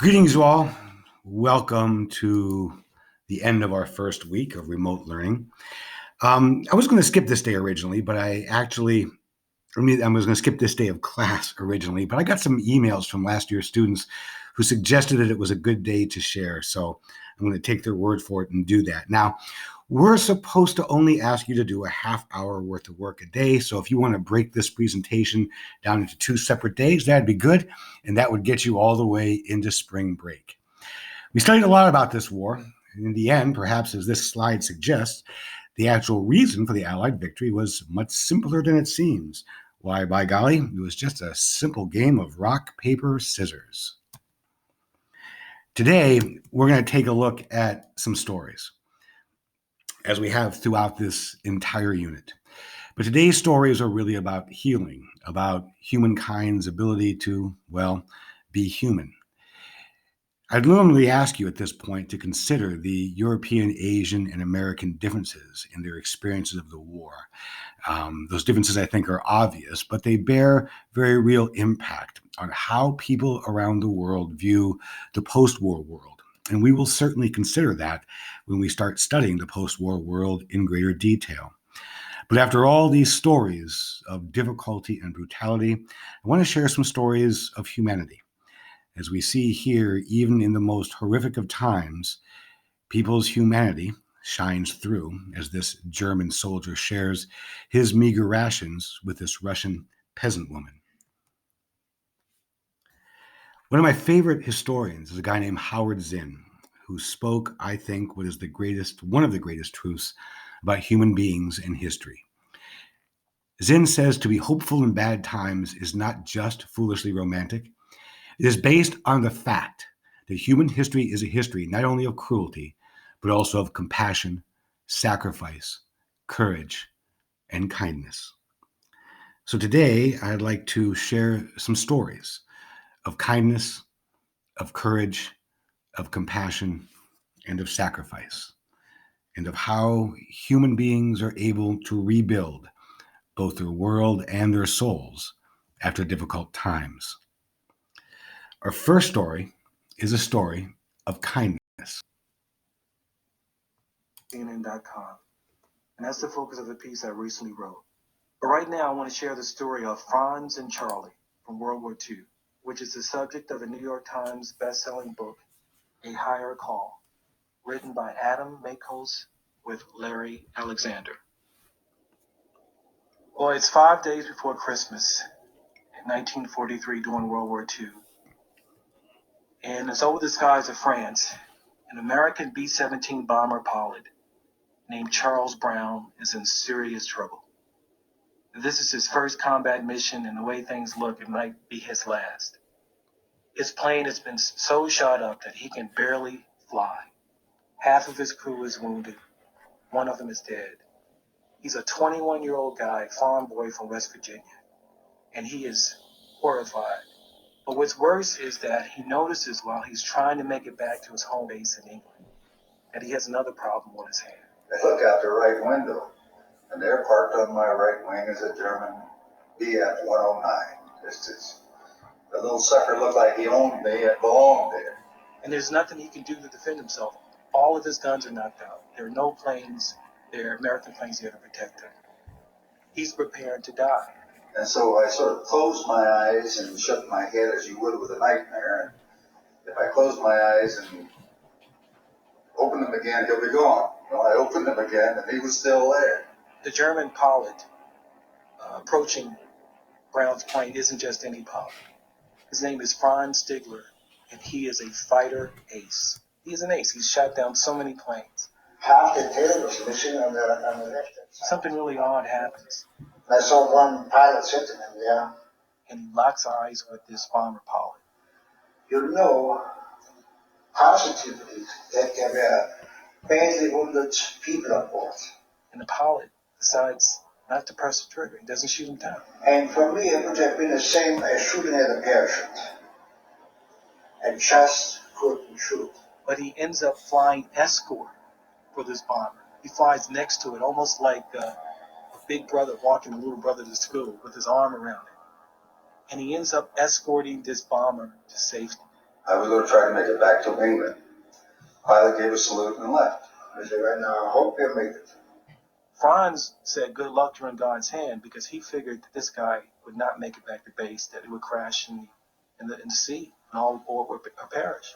Greetings, you all. Welcome to the end of our first week of remote learning. I was going to skip this day originally, but I was going to skip this day of class originally, but I got some emails from last year's students who suggested that it was a good day to share. So I'm going to take their word for it and do that. Now, we're supposed to only ask you to do a half hour worth of work a day. So if you want to break this presentation down into 2 separate days, that'd be good. And that would get you all the way into spring break. We studied a lot about this war. And in the end, perhaps as this slide suggests, the actual reason for the Allied victory was much simpler than it seems. Why, by golly, it was just a simple game of rock, paper, scissors. Today, we're going to take a look at some stories, as we have throughout this entire unit. But today's stories are really about healing, about humankind's ability to, well, be human. I'd normally ask you at this point to consider the European, Asian, and American differences in their experiences of the war. Those differences, I think, are obvious, but they bear very real impact on how people around the world view the post-war world. And we will certainly consider that when we start studying the post-war world in greater detail. But after all these stories of difficulty and brutality, I want to share some stories of humanity. As we see here, even in the most horrific of times, people's humanity shines through as this German soldier shares his meager rations with this Russian peasant woman. One of my favorite historians is a guy named Howard Zinn, who spoke, I think, one of the greatest truths about human beings and history. Zinn says to be hopeful in bad times is not just foolishly romantic. It is based on the fact that human history is a history not only of cruelty, but also of compassion, sacrifice, courage, and kindness. So today, I'd like to share some stories of kindness, of courage, of compassion, and of sacrifice, and of how human beings are able to rebuild both their world and their souls after difficult times. Our first story is a story of kindness. CNN.com. And that's the focus of the piece I recently wrote. But right now, I want to share the story of Franz and Charlie from World War II, which is the subject of the New York Times best-selling book, A Higher Call, written by Adam Makos with Larry Alexander. Well, it's 5 days before Christmas in 1943 during World War II. And it's over the skies of France. An American B-17 bomber pilot named Charles Brown is in serious trouble. This is his first combat mission, and the way things look, it might be his last. His plane has been so shot up that he can barely fly. Half of his crew is wounded. One of them is dead. He's a 21-year-old guy, farm boy from West Virginia, and he is horrified. But what's worse is that he notices while he's trying to make it back to his home base in England that he has another problem on his hands. I look out the right window, and there parked on my right wing is a German Bf-109. The little sucker looked like he owned me and belonged there. And there's nothing he can do to defend himself. All of his guns are knocked out. There are no planes, there are American planes here to protect him. He's prepared to die. And so I sort of closed my eyes and shook my head as you would with a nightmare. And if I close my eyes and open them again, he'll be gone. Well, I opened them again, and he was still there. The German pilot approaching Brown's plane isn't just any pilot. His name is Franz Stigler, and he is a fighter ace. He's an ace. He's shot down so many planes. Half the tail was missing on the left side. Something really odd happens. I saw one pilot sitting in there. And he locks eyes with this bomber pilot. You know positively that there were badly wounded people on board. And the pilot decides not to press the trigger. He doesn't shoot him down. And for me, it would have been the same as shooting at a parachute. I just couldn't shoot. But he ends up flying escort for this bomber. He flies next to it, almost like a big brother walking a little brother to school with his arm around it. And he ends up escorting this bomber to safety. I was going to try to make it back to England. Pilot gave a salute and left. I said, right now, I hope you make it. Franz said, "Good luck, you're in God's hand," because he figured that this guy would not make it back to base, that it would crash in the sea, and all aboard would perish.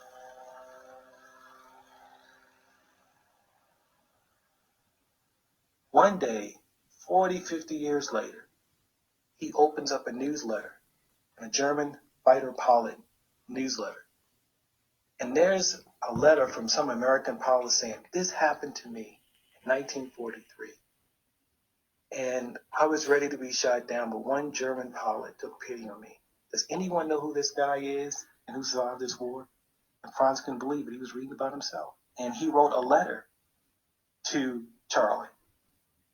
One day, 40, 50 years later, he opens up a newsletter, a German fighter pilot newsletter. And there's a letter from some American pilot saying, "This happened to me in 1943. And I was ready to be shot down, but one German pilot took pity on me. Does anyone know who this guy is and who survived this war?" And Franz couldn't believe it. He was reading about himself. And he wrote a letter to Charlie.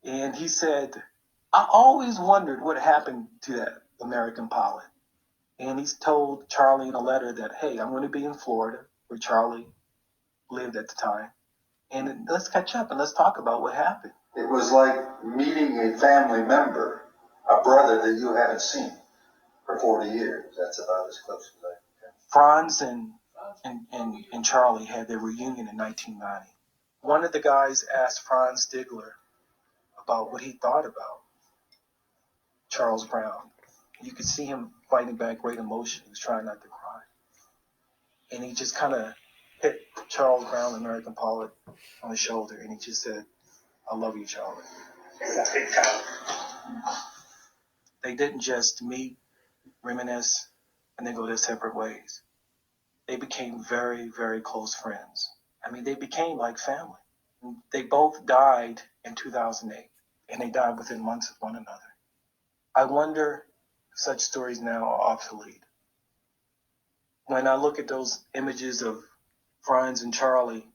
And he said, "I always wondered what happened to that American pilot." And he's told Charlie in a letter that, "Hey, I'm going to be in Florida," where Charlie lived at the time. "And let's catch up and let's talk about what happened." It was like meeting a family member, a brother that you haven't seen for 40 years. That's about as close as I can get. Franz and Charlie had their reunion in 1990. One of the guys asked Franz Stigler about what he thought about Charles Brown. You could see him fighting back great emotion. He was trying not to cry. And he just kind of hit Charles Brown, the American pilot, on the shoulder, and he just said, "I love you, Charlie." They didn't just meet, reminisce, and then go their separate ways. They became very, very close friends. I mean, they became like family. They both died in 2008, and they died within months of one another. I wonder if such stories now are obsolete. When I look at those images of Franz and Charlie,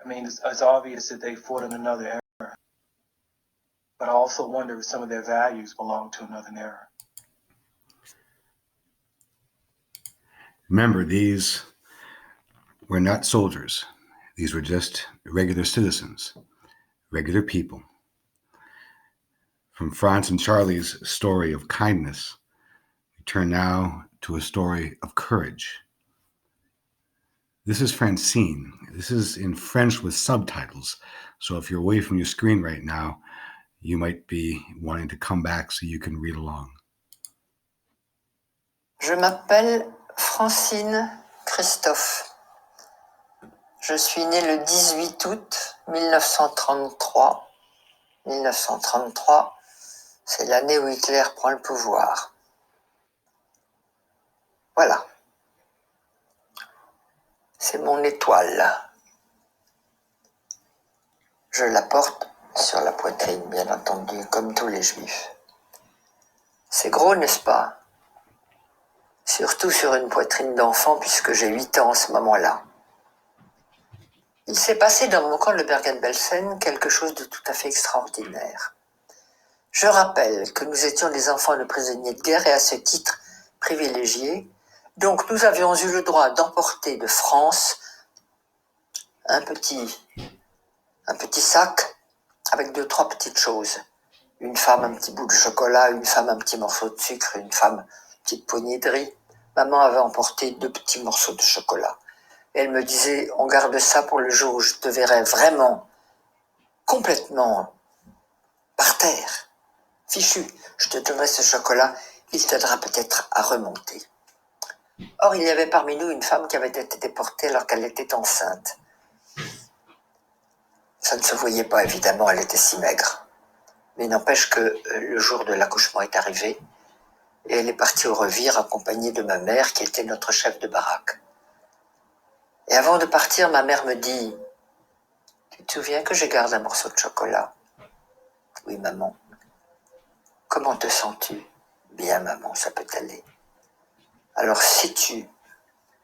I mean, it's obvious that they fought in another era. But I also wonder if some of their values belong to another era. Remember, these were not soldiers. These were just regular citizens, regular people. From Franz and Charlie's story of kindness, we turn now to a story of courage. This is Francine. This is in French with subtitles. So if you're away from your screen right now, you might be wanting to come back so you can read along. Je m'appelle Francine Christophe. Je suis née le 18 août 1933. 1933, c'est l'année où Hitler prend le pouvoir. Voilà. C'est mon étoile. Je la porte sur la poitrine, bien entendu, comme tous les juifs. C'est gros, n'est-ce pas? Surtout sur une poitrine d'enfant, puisque j'ai 8 ans en ce moment-là. Il s'est passé dans mon camp de Bergen-Belsen quelque chose de tout à fait extraordinaire. Je rappelle que nous étions des enfants de prisonniers de guerre et à ce titre privilégiés. Donc nous avions eu le droit d'emporter de France un petit sac avec 2-3 petites choses. Une femme, un petit bout de chocolat, une femme, un petit morceau de sucre, une femme, une petite poignée de riz. Maman avait emporté 2 petits morceaux de chocolat. Et elle me disait, on garde ça pour le jour où je te verrai vraiment, complètement par terre, fichu. Je te donnerai ce chocolat, il t'aidera peut-être à remonter. Or, il y avait parmi nous une femme qui avait été déportée alors qu'elle était enceinte. Ça ne se voyait pas, évidemment, elle était si maigre. Mais n'empêche que le jour de l'accouchement est arrivé et elle est partie au revire accompagnée de ma mère qui était notre chef de baraque. Et avant de partir, ma mère me dit « Tu te souviens que je garde un morceau de chocolat ?»« Oui, maman. »« Comment te sens-tu ?»« Bien, maman, ça peut aller. »« Alors, si tu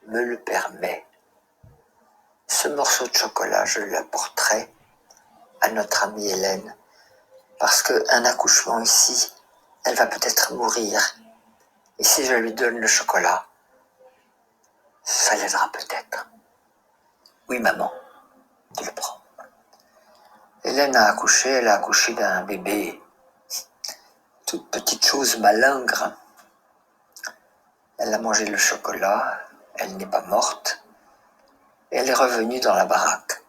me le permets, ce morceau de chocolat, je l'apporterai à notre amie Hélène, parce qu'un accouchement ici, elle va peut-être mourir. Et si je lui donne le chocolat, ça l'aidera peut-être. » Oui, maman, tu le prends. Hélène a accouché, elle a accouché d'un bébé, toute petite chose malingre. Elle a mangé le chocolat, Elle n'est pas morte. Elle est revenue dans la baraque.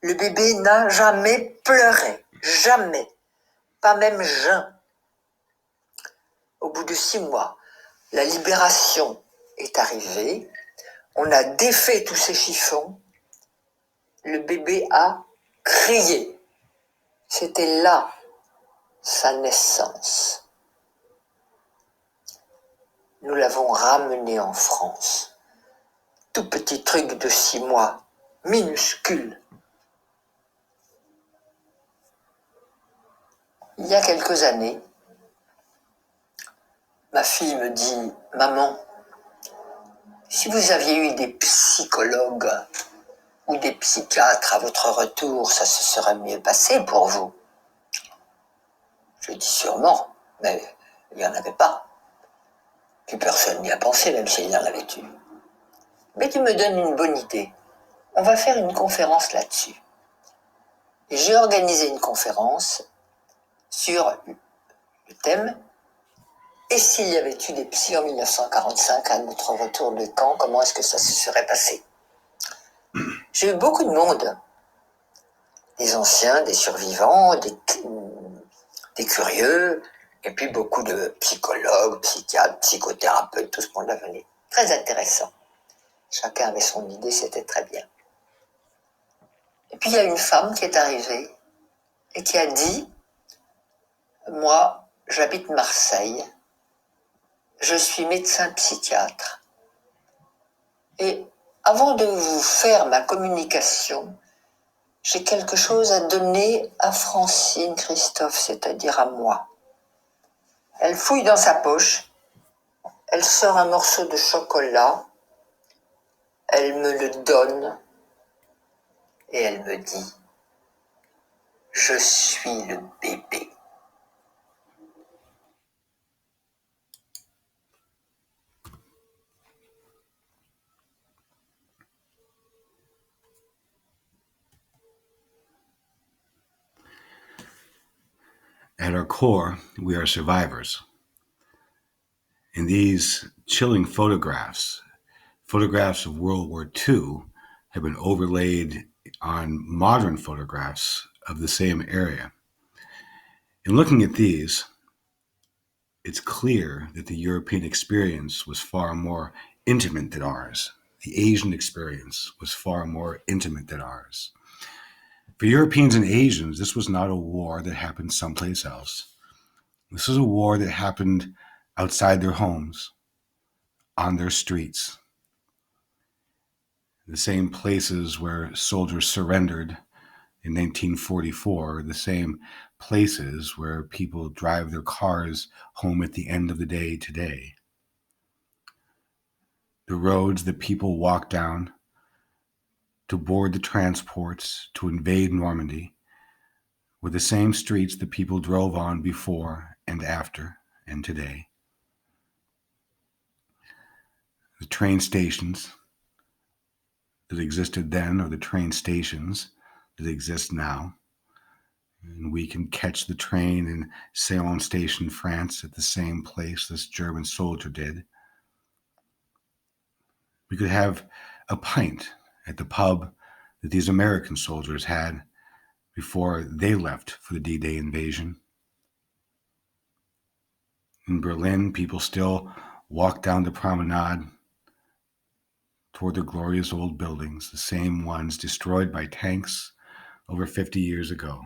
Le bébé n'a jamais pleuré. Jamais. Pas même Jean. Au bout de 6 mois, la libération est arrivée. On a défait tous ces chiffons. Le bébé a crié. C'était là sa naissance. Nous l'avons ramené en France. Tout petit truc de 6 mois, minuscule. Il y a quelques années, ma fille me dit « Maman, si vous aviez eu des psychologues ou des psychiatres à votre retour, ça se serait mieux passé pour vous. » Je dis sûrement, mais il n'y en avait pas. Puis personne n'y a pensé, même s'il y en avait eu. Mais tu me donnes une bonne idée. On va faire une conférence là-dessus. Et j'ai organisé une conférence sur le thème « Et s'il y avait eu des psys en 1945 à notre retour de camp, comment est-ce que ça se serait passé ?» J'ai eu beaucoup de monde. Des anciens, des survivants, des curieux, et puis beaucoup de psychologues, psychiatres, psychothérapeutes, tout ce monde-là venait. Très intéressant. Chacun avait son idée, c'était très bien. Et puis il y a une femme qui est arrivée et qui a dit « Moi, j'habite Marseille, je suis médecin psychiatre. Et avant de vous faire ma communication, j'ai quelque chose à donner à Francine Christophe, c'est-à-dire à moi. » Elle fouille dans sa poche, elle sort un morceau de chocolat, elle me le donne et elle me dit « Je suis le bébé. » At our core, we are survivors. And these chilling photographs of World War II, have been overlaid on modern photographs of the same area. In looking at these, it's clear that the European experience was far more intimate than ours. The Asian experience was far more intimate than ours. For Europeans and Asians, this was not a war that happened someplace else. This was a war that happened outside their homes, on their streets, the same places where soldiers surrendered in 1944, the same places where people drive their cars home at the end of the day today. The roads that people walk down to board the transports to invade Normandy were the same streets that people drove on before and after and today. The train stations that existed then are the train stations that exist now. And we can catch the train in Ceylon Station, France, at the same place this German soldier did. We could have a pint at the pub that these American soldiers had before they left for the D-Day invasion. In Berlin, people still walk down the promenade toward the glorious old buildings, the same ones destroyed by tanks over 50 years ago.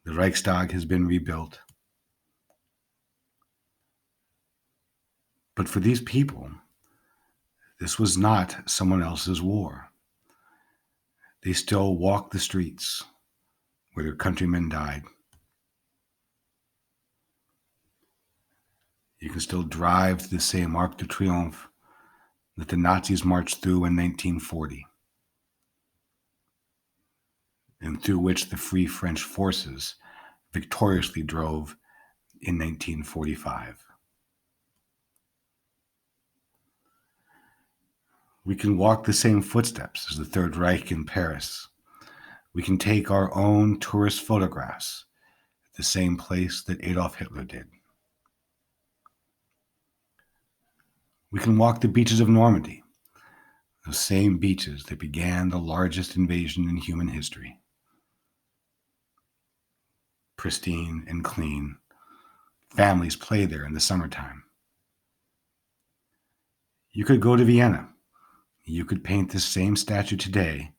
The Reichstag has been rebuilt. But for these people, this was not someone else's war. They still walk the streets where their countrymen died. You can still drive the same Arc de Triomphe that the Nazis marched through in 1940, and through which the Free French forces victoriously drove in 1945. We can walk the same footsteps as the Third Reich in Paris. We can take our own tourist photographs at the same place that Adolf Hitler did. We can walk the beaches of Normandy, those same beaches that began the largest invasion in human history. Pristine and clean. Families play there in the summertime. You could go to Vienna. You could paint this same statue today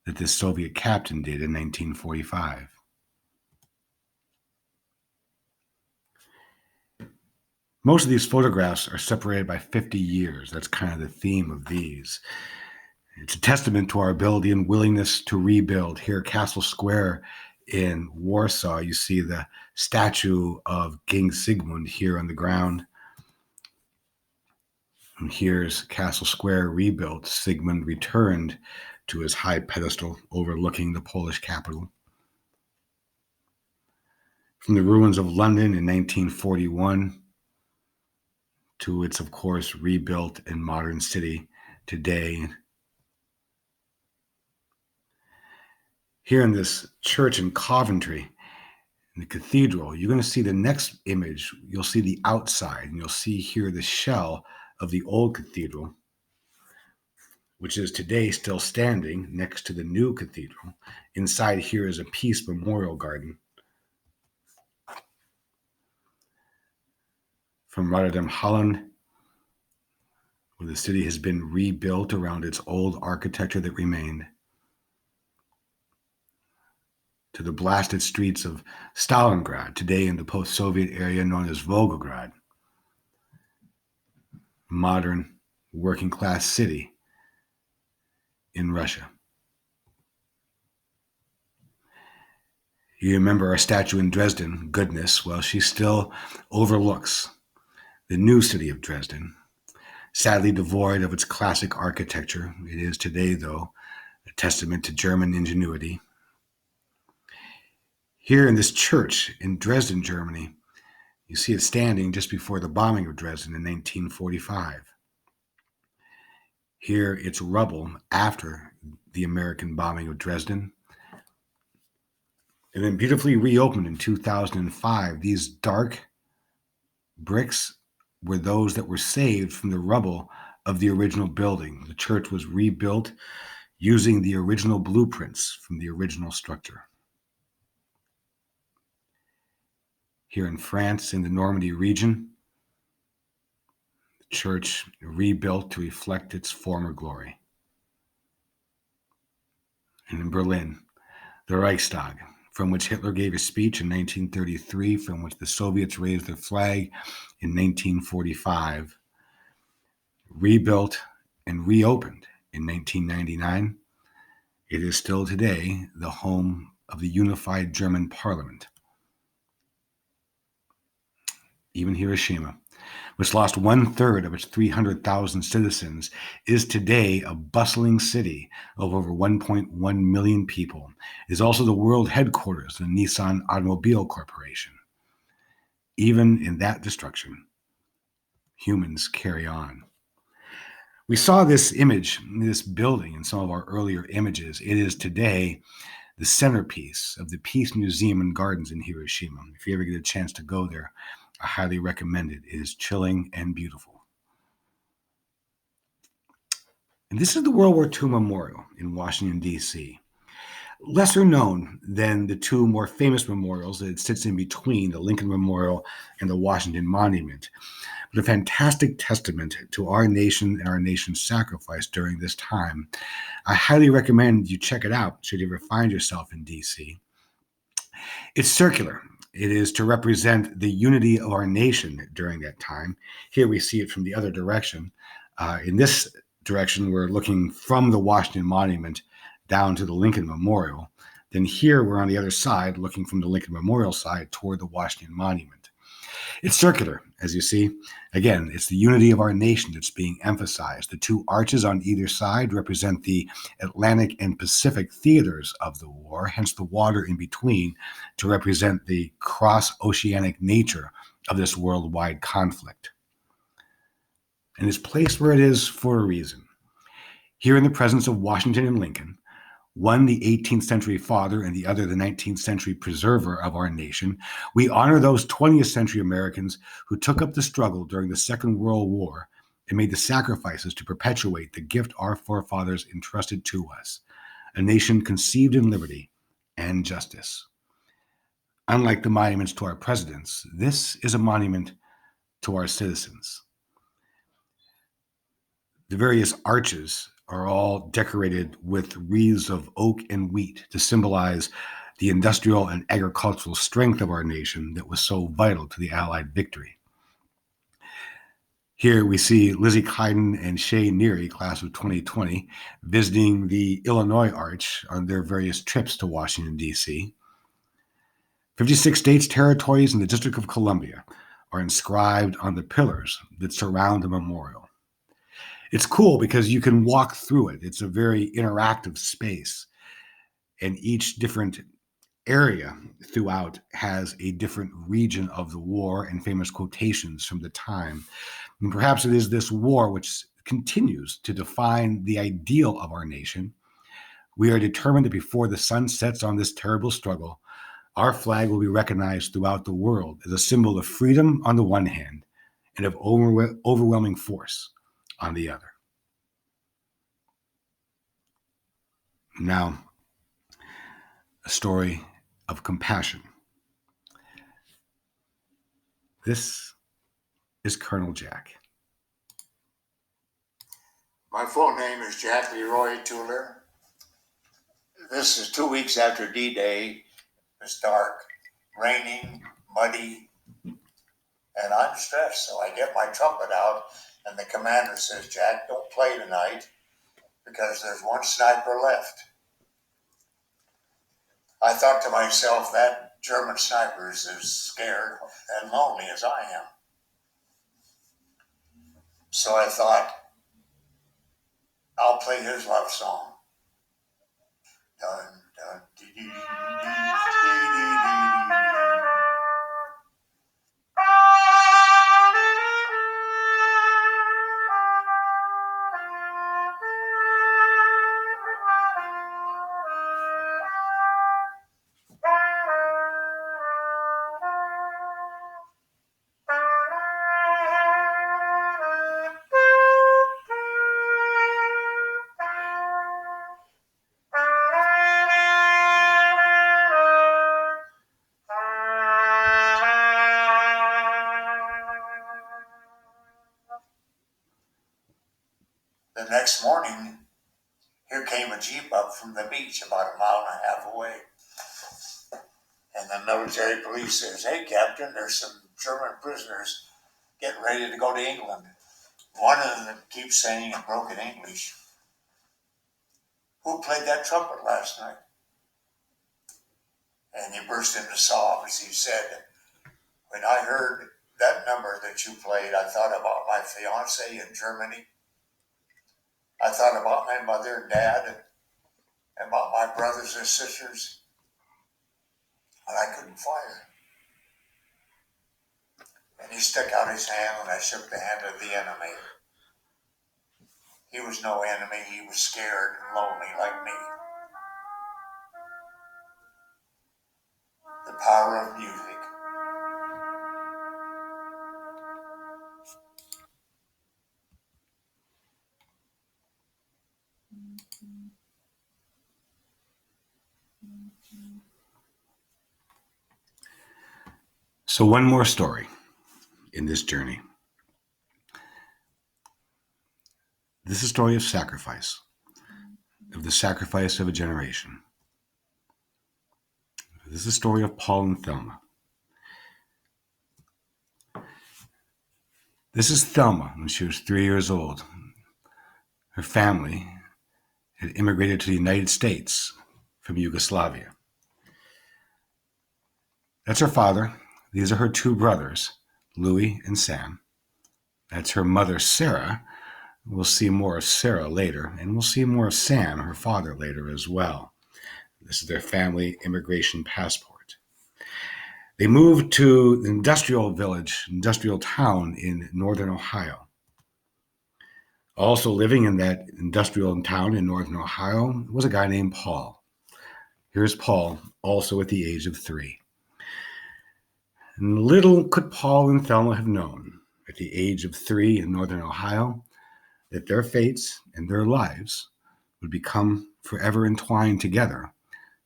that this Soviet captain did in 1945. Most of these photographs are separated by 50 years. That's kind of the theme of these. It's a testament to our ability and willingness to rebuild. Here, Castle Square in Warsaw, you see the statue of King Sigmund here on the ground. And here's Castle Square rebuilt. Sigmund returned to his high pedestal overlooking the Polish capital. From the ruins of London in 1941 to its, of course, rebuilt and modern city today. Here in this church in Coventry, in the cathedral, you're going to see the next image. You'll see the outside, and you'll see here the shell of the old cathedral, which is today still standing next to the new cathedral. Inside here is a peace memorial garden. From Rotterdam, Holland, where the city has been rebuilt around its old architecture that remained, to the blasted streets of Stalingrad, today in the post-Soviet area known as Volgograd. Modern, working-class city in Russia. You remember our statue in Dresden, Goodness. Well, she still overlooks the new city of Dresden, sadly devoid of its classic architecture. It is today, though, a testament to German ingenuity. Here in this church in Dresden, Germany, you see it standing just before the bombing of Dresden in 1945. Here, it's rubble after the American bombing of Dresden. And then beautifully reopened in 2005. These dark bricks were those that were saved from the rubble of the original building. The church was rebuilt using the original blueprints from the original structure. Here in France, in the Normandy region, the church rebuilt to reflect its former glory. And in Berlin, the Reichstag, from which Hitler gave a speech in 1933, from which the Soviets raised their flag in 1945, rebuilt and reopened in 1999. It is still today the home of the unified German parliament. Even Hiroshima, which lost 1/3 of its 300,000 citizens, is today a bustling city of over 1.1 million people. It is also the world headquarters of the Nissan Automobile Corporation. Even in that destruction, humans carry on. We saw this image, this building, in some of our earlier images. It is today the centerpiece of the Peace Museum and Gardens in Hiroshima. If you ever get a chance to go there, I highly recommend it. It is chilling and beautiful. And this is the World War II Memorial in Washington, D.C. Lesser known than the two more famous memorials that it sits in between, the Lincoln Memorial and the Washington Monument, but a fantastic testament to our nation and our nation's sacrifice during this time. I highly recommend you check it out should you ever find yourself in D.C. It's circular. It is to represent the unity of our nation during that time. Here we see it from the other direction. In this direction, we're looking from the Washington Monument down to the Lincoln Memorial. Then here we're on the other side, looking from the Lincoln Memorial side toward the Washington Monument. It's circular, as you see. Again, it's the unity of our nation that's being emphasized. The two arches on either side represent the Atlantic and Pacific theaters of the war, hence the water in between to represent the cross-oceanic nature of this worldwide conflict. And it's placed where it is for a reason. Here in the presence of Washington and Lincoln, one the 18th century father and the other the 19th century preserver of our nation, we honor those 20th century Americans who took up the struggle during the Second World War and made the sacrifices to perpetuate the gift our forefathers entrusted to us, a nation conceived in liberty and justice. Unlike the monuments to our presidents, this is a monument to our citizens. The various arches are all decorated with wreaths of oak and wheat to symbolize the industrial and agricultural strength of our nation that was so vital to the Allied victory. Here we see Lizzie Kyden and Shay Neary, class of 2020, visiting the Illinois Arch on their various trips to Washington, D.C. 56 states, territories, and the District of Columbia are inscribed on the pillars that surround the memorial. It's cool because you can walk through it. It's a very interactive space, and each different area throughout has a different region of the war and famous quotations from the time. And perhaps it is this war which continues to define the ideal of our nation. We are determined that before the sun sets on this terrible struggle, our flag will be recognized throughout the world as a symbol of freedom on the one hand and of overwhelming force on the other. Now, a story of compassion. This is Colonel Jack. My full name is Jack Leroy Tuller. This is 2 weeks after D-Day. It's dark, raining, muddy, and I'm stressed. So I get my trumpet out, and the commander says, "Jack, don't play tonight because there's one sniper left." I thought to myself, that German sniper is as scared and lonely as I am. So I thought, I'll play his love song. Dun, dun, dee, dee, dee, dee, dee, dee, dee, dee. The next morning, here came a jeep up from the beach about a mile and a half away. And the military police says, "Hey, Captain, there's some German prisoners getting ready to go to England." One of them keeps saying in broken English, "Who played that trumpet last night?" And he burst into sobs. He said, "When I heard that number that you played, I thought about my fiance in Germany. I thought about my mother and dad, and about my brothers and sisters, and I couldn't fire." And he stuck out his hand, and I shook the hand of the enemy. He was no enemy. He was scared and lonely like me. The power of music. So one more story in this journey. This is a story of sacrifice, of the sacrifice of a generation. This is a story of Paul and Thelma. This is Thelma when she was 3 years old. Her family had immigrated to the United States from Yugoslavia. That's her father. These are her two brothers, Louis and Sam. That's her mother, Sarah. We'll see more of Sarah later, and we'll see more of Sam, her father, later as well. This is their family immigration passport. They moved to the industrial town in northern Ohio. Also living in that industrial town in northern Ohio was a guy named Paul. Here's Paul, also at the age of 3. And little could Paul and Thelma have known at the age of 3 in northern Ohio that their fates and their lives would become forever entwined together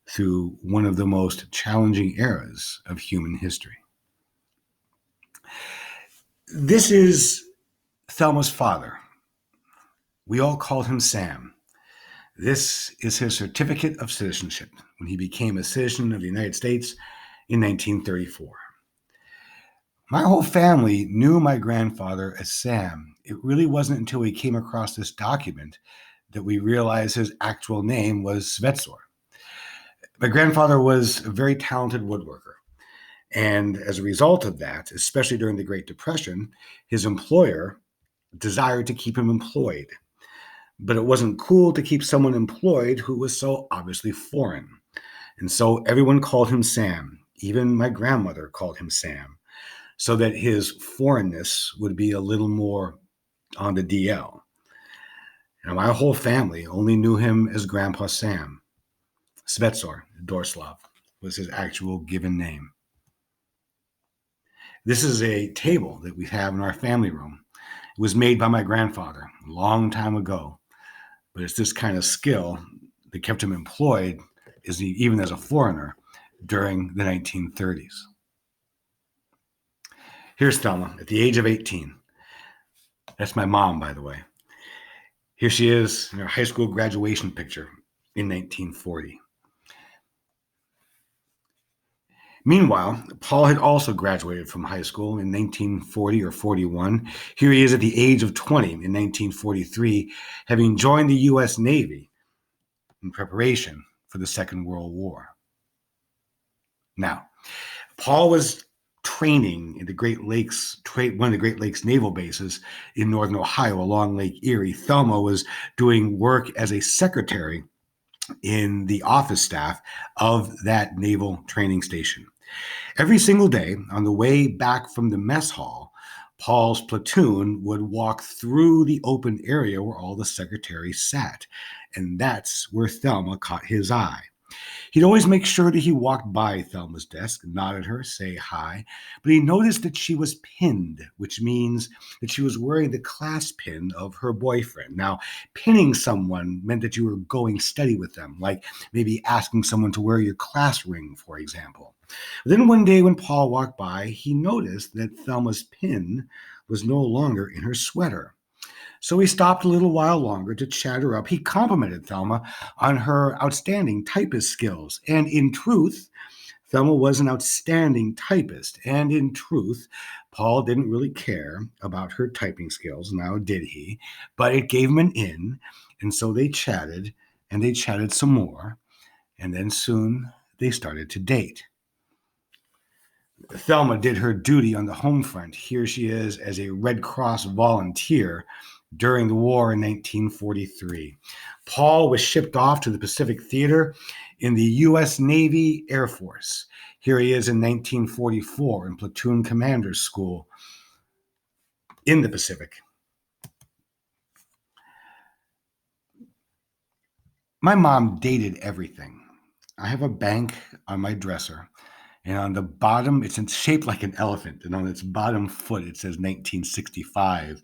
through one of the most challenging eras of human history. This is Thelma's father. We all called him Sam. This is his certificate of citizenship when he became a citizen of the United States in 1934. My whole family knew my grandfather as Sam. It really wasn't until we came across this document that we realized his actual name was Svetsor. My grandfather was a very talented woodworker. And as a result of that, especially during the Great Depression, his employer desired to keep him employed. But it wasn't cool to keep someone employed who was so obviously foreign. And so everyone called him Sam. Even my grandmother called him Sam, so that his foreignness would be a little more on the DL. And my whole family only knew him as Grandpa Sam. Svetsor Dorslav was his actual given name. This is a table that we have in our family room. It was made by my grandfather a long time ago, but it's this kind of skill that kept him employed, even as a foreigner, during the 1930s. Here's Thelma at the age of 18. That's my mom, by the way. Here she is in her high school graduation picture in 1940. Meanwhile, Paul had also graduated from high school in 1940 or 41. Here he is at the age of 20 in 1943, having joined the U.S. Navy in preparation for the Second World War. Now, Paul was training in the Great Lakes, one of the Great Lakes naval bases in northern Ohio along Lake Erie. Thelma was doing work as a secretary in the office staff of that naval training station. Every single day on the way back from the mess hall, Paul's platoon would walk through the open area where all the secretaries sat, and that's where Thelma caught his eye. He'd always make sure that he walked by Thelma's desk, nod at her, say hi, but he noticed that she was pinned, which means that she was wearing the clasp pin of her boyfriend. Now, pinning someone meant that you were going steady with them, like maybe asking someone to wear your class ring, for example. But then one day when Paul walked by, he noticed that Thelma's pin was no longer in her sweater. So he stopped a little while longer to chat her up. He complimented Thelma on her outstanding typist skills. And in truth, Thelma was an outstanding typist. And in truth, Paul didn't really care about her typing skills, now did he? But it gave him an in. And so they chatted, and they chatted some more. And then soon they started to date. Thelma did her duty on the home front. Here she is as a Red Cross volunteer during the war in 1943. Paul was shipped off to the Pacific Theater in the U.S. Navy Air Force. Here he is in 1944 in platoon commander's school in the Pacific. My mom dated everything. I have a bank on my dresser, and on the bottom, it's shaped like an elephant, and on its bottom foot, it says 1965,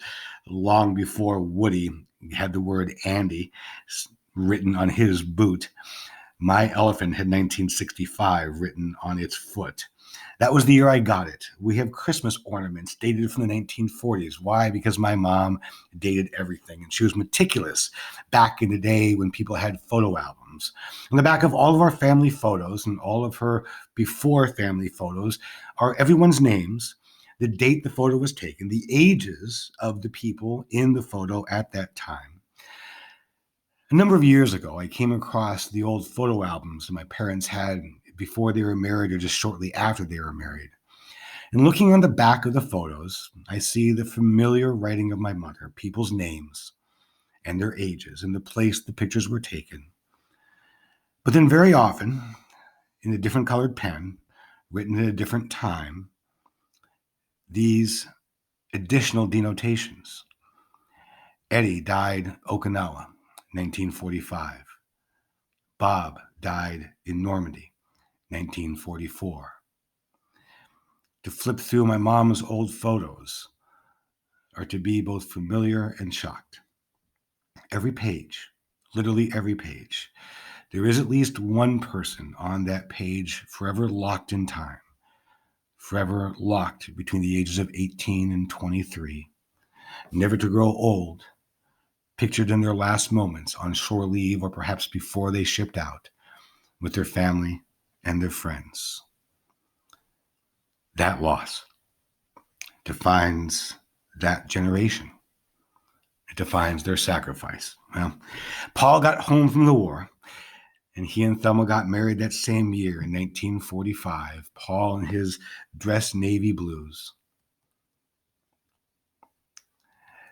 long before Woody had the word Andy written on his boot. My elephant had 1965 written on its foot. That was the year I got it. We have Christmas ornaments dated from the 1940s. Why? Because my mom dated everything, and she was meticulous back in the day when people had photo albums. On the back of all of our family photos and all of her before family photos are everyone's names, the date the photo was taken, the ages of the people in the photo at that time. A number of years ago, I came across the old photo albums that my parents had before they were married or just shortly after they were married. And looking on the back of the photos, I see the familiar writing of my mother, people's names and their ages and the place the pictures were taken. But then very often, in a different colored pen, written at a different time, these additional denotations. Eddie died Okinawa, 1945. Bob died in Normandy, 1944. To flip through my mom's old photos, are to be both familiar and shocked. Every page, literally every page, there is at least one person on that page forever locked in time, forever locked between the ages of 18 and 23, never to grow old, pictured in their last moments on shore leave or perhaps before they shipped out with their family and their friends. That loss defines that generation. It defines their sacrifice. Well, Paul got home from the war, and he and Thelma got married that same year in 1945. Paul in his dress navy blues.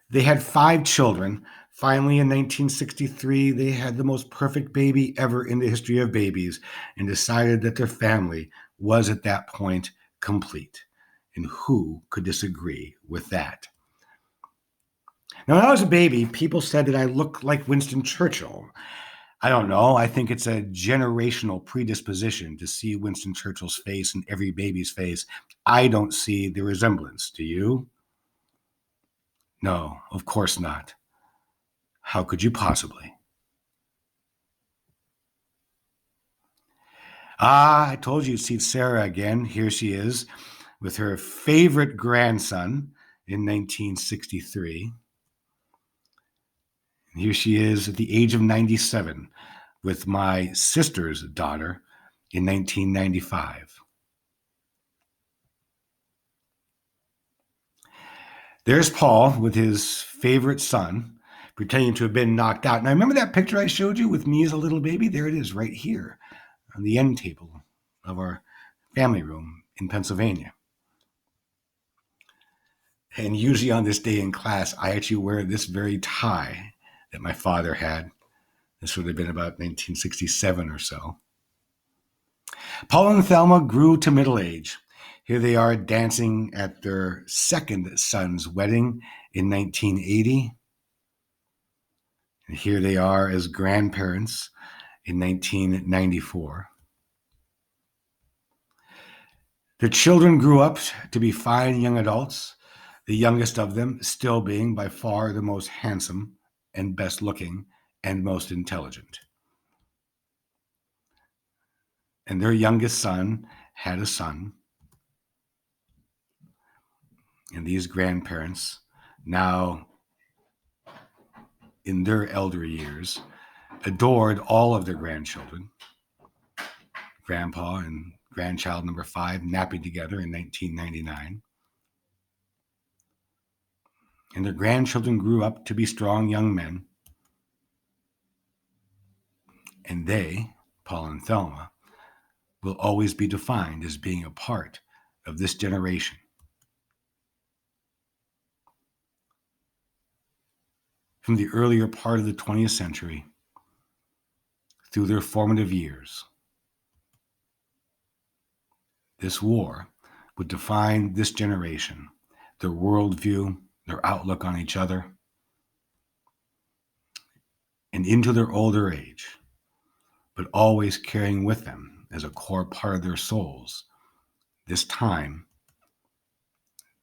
They had 5 children. Finally, in 1963, they had the most perfect baby ever in the history of babies and decided that their family was at that point complete. And who could disagree with that? Now, when I was a baby, people said that I looked like Winston Churchill. I don't know. I think it's a generational predisposition to see Winston Churchill's face in every baby's face. I don't see the resemblance. Do you? No, of course not. How could you possibly? I told you you'd see Sarah again. Here she is with her favorite grandson in 1963. And here she is at the age of 97 with my sister's daughter in 1995. There's Paul with his favorite son, pretending to have been knocked out. Now, remember that picture I showed you with me as a little baby? There it is right here on the end table of our family room in Pennsylvania. And usually on this day in class, I actually wear this very tie that my father had. This would have been about 1967 or so. Paul and Thelma grew to middle age. Here they are dancing at their second son's wedding in 1980. And here they are as grandparents in 1994. Their children grew up to be fine young adults, the youngest of them still being by far the most handsome and best looking and most intelligent. And their youngest son had a son. And these grandparents, now in their elder years, adored all of their grandchildren. Grandpa and grandchild number 5 napping together in 1999. And their grandchildren grew up to be strong young men. And they, Paul and Thelma, will always be defined as being a part of this generation. From the earlier part of the 20th century through their formative years, this war would define this generation, their worldview, their outlook on each other, and into their older age, but always carrying with them as a core part of their souls this time,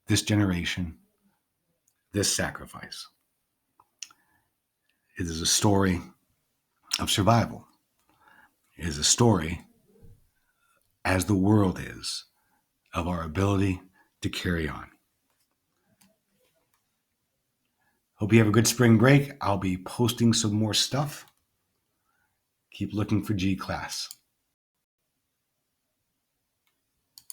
this generation, this sacrifice. It is a story of survival. It is a story, as the world is, of our ability to carry on. Hope you have a good spring break. I'll be posting some more stuff. Keep looking for G Class.